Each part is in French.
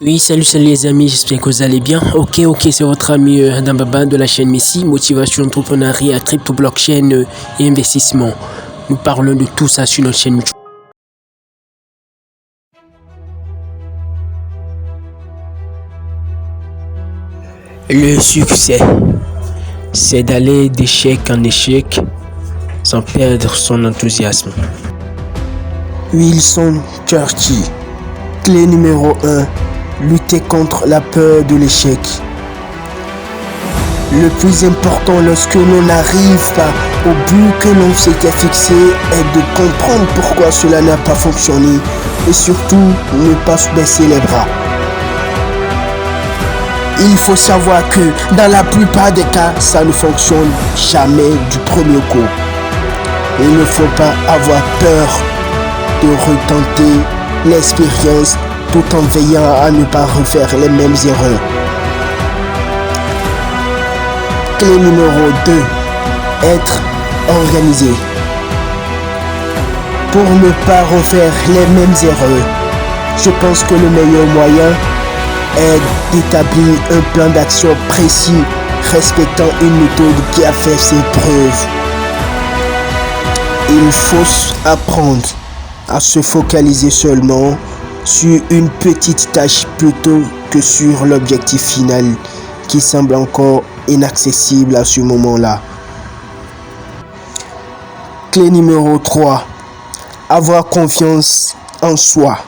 Oui, salut les amis, j'espère que vous allez bien. Ok, c'est votre ami Dambaba de la chaîne Messi, motivation, entrepreneuriat, crypto, blockchain et investissement. Nous parlons de tout ça sur notre chaîne YouTube. Le succès, c'est d'aller d'échec en échec sans perdre son enthousiasme. Wilson Churchill. Clé numéro 1. Lutter contre la peur de l'échec. Le plus important lorsque l'on n'arrive pas au but que l'on s'était fixé est de comprendre pourquoi cela n'a pas fonctionné et surtout ne pas baisser les bras. Il faut savoir que dans la plupart des cas, ça ne fonctionne jamais du premier coup. Il ne faut pas avoir peur de retenter l'expérience tout en veillant à ne pas refaire les mêmes erreurs. Clé numéro 2. Être organisé. Pour ne pas refaire les mêmes erreurs, je pense que le meilleur moyen est d'établir un plan d'action précis respectant une méthode qui a fait ses preuves. Il faut apprendre à se focaliser seulement sur une petite tâche plutôt que sur l'objectif final qui semble encore inaccessible à ce moment-là. Clé numéro 3. Avoir confiance en soi.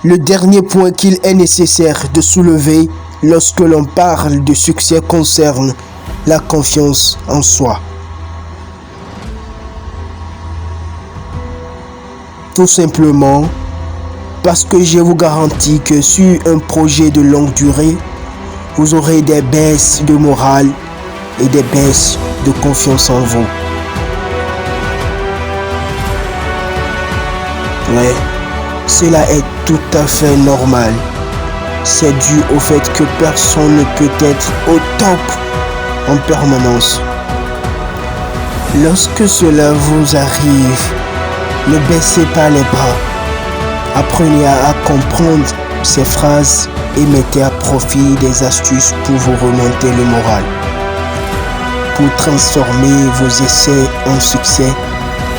Le dernier point qu'il est nécessaire de soulever lorsque l'on parle de succès concerne la confiance en soi. Tout simplement parce que je vous garantis que sur un projet de longue durée, vous aurez des baisses de morale et des baisses de confiance en vous. Ouais, cela est tout à fait normal. C'est dû au fait que personne ne peut être au top en permanence. Lorsque cela vous arrive, ne baissez pas les bras. Apprenez à comprendre ces phrases et mettez à profit des astuces pour vous remonter le moral. Pour transformer vos essais en succès,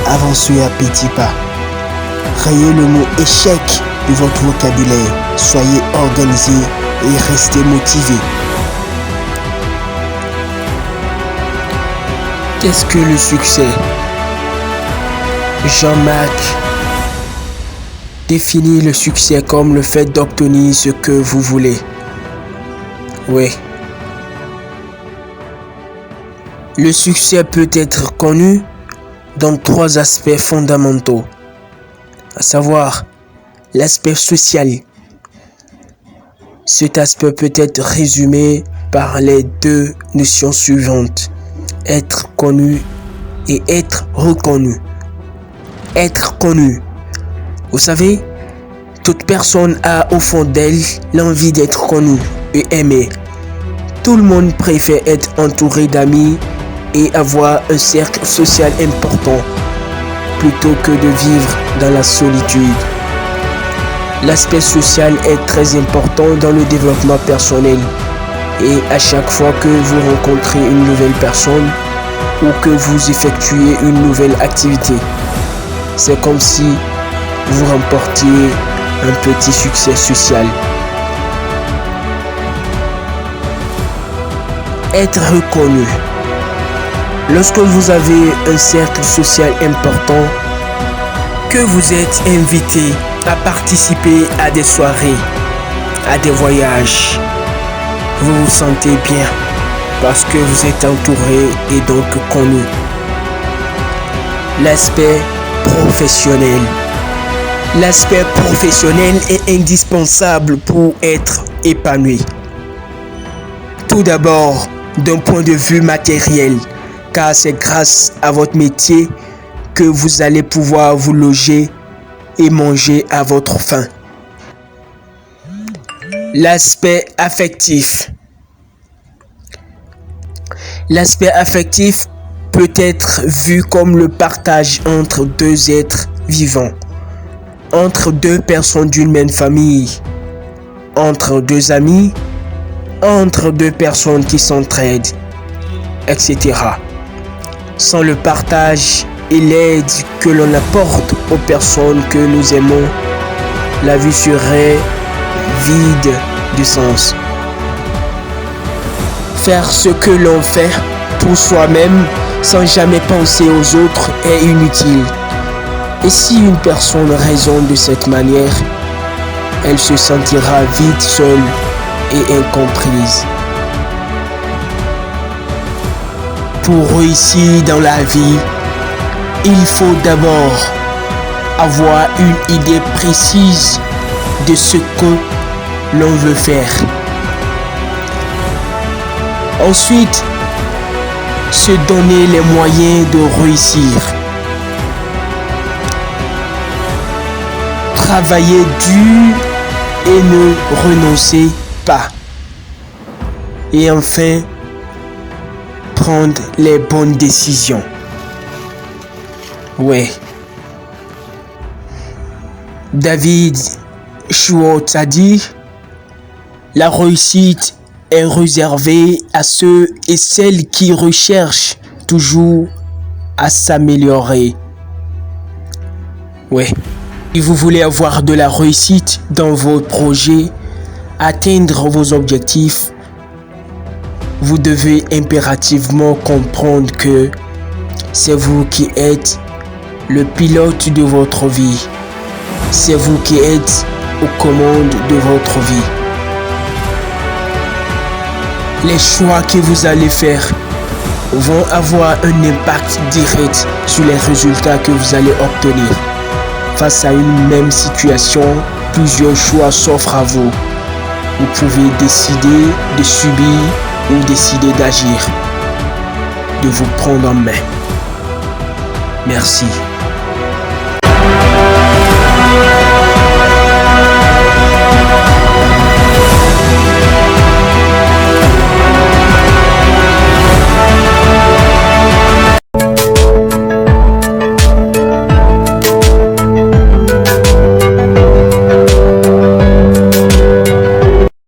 avancez à petits pas. Rayez le mot échec de votre vocabulaire. Soyez organisé et restez motivé. Qu'est-ce que le succès? Jean-Marc définit le succès comme le fait d'obtenir ce que vous voulez. Oui. Le succès peut être connu dans 3 aspects fondamentaux, à savoir l'aspect social. Cet aspect peut être résumé par les 2 notions suivantes: être connu et être reconnu. Être connu. Vous savez, toute personne a au fond d'elle l'envie d'être connue et aimée. Tout le monde préfère être entouré d'amis et avoir un cercle social important plutôt que de vivre dans la solitude. L'aspect social est très important dans le développement personnel et à chaque fois que vous rencontrez une nouvelle personne ou que vous effectuez une nouvelle activité, c'est comme si vous remportiez un petit succès social. Être reconnu. Lorsque vous avez un cercle social important, que vous êtes invité à participer à des soirées, à des voyages, vous vous sentez bien parce que vous êtes entouré et donc connu. L'aspect professionnel. L'aspect professionnel est indispensable pour être épanoui. Tout d'abord, d'un point de vue matériel, car c'est grâce à votre métier que vous allez pouvoir vous loger et manger à votre faim. L'aspect affectif. L'aspect affectif peut être vu comme le partage entre 2 êtres vivants, entre 2 personnes d'une même famille, entre deux amis, entre deux personnes qui s'entraident, etc. Sans le partage et l'aide que l'on apporte aux personnes que nous aimons, la vie serait vide de sens. Faire ce que l'on fait pour soi-même sans jamais penser aux autres est inutile. Et si une personne raisonne de cette manière, elle se sentira vite seule et incomprise. Pour réussir dans la vie, il faut d'abord avoir une idée précise de ce que l'on veut faire. Ensuite, se donner les moyens de réussir. Travailler dur et ne renoncer pas. Et enfin, prendre les bonnes décisions. Ouais. David Schwartz a dit, la réussite est réservée à ceux et celles qui recherchent toujours à s'améliorer. Ouais. Si vous voulez avoir de la réussite dans vos projets, atteindre vos objectifs, vous devez impérativement comprendre que c'est vous qui êtes le pilote de votre vie. C'est vous qui êtes aux commandes de votre vie. Les choix que vous allez faire vont avoir un impact direct sur les résultats que vous allez obtenir. Face à une même situation, plusieurs choix s'offrent à vous. Vous pouvez décider de subir ou décider d'agir, de vous prendre en main. Merci.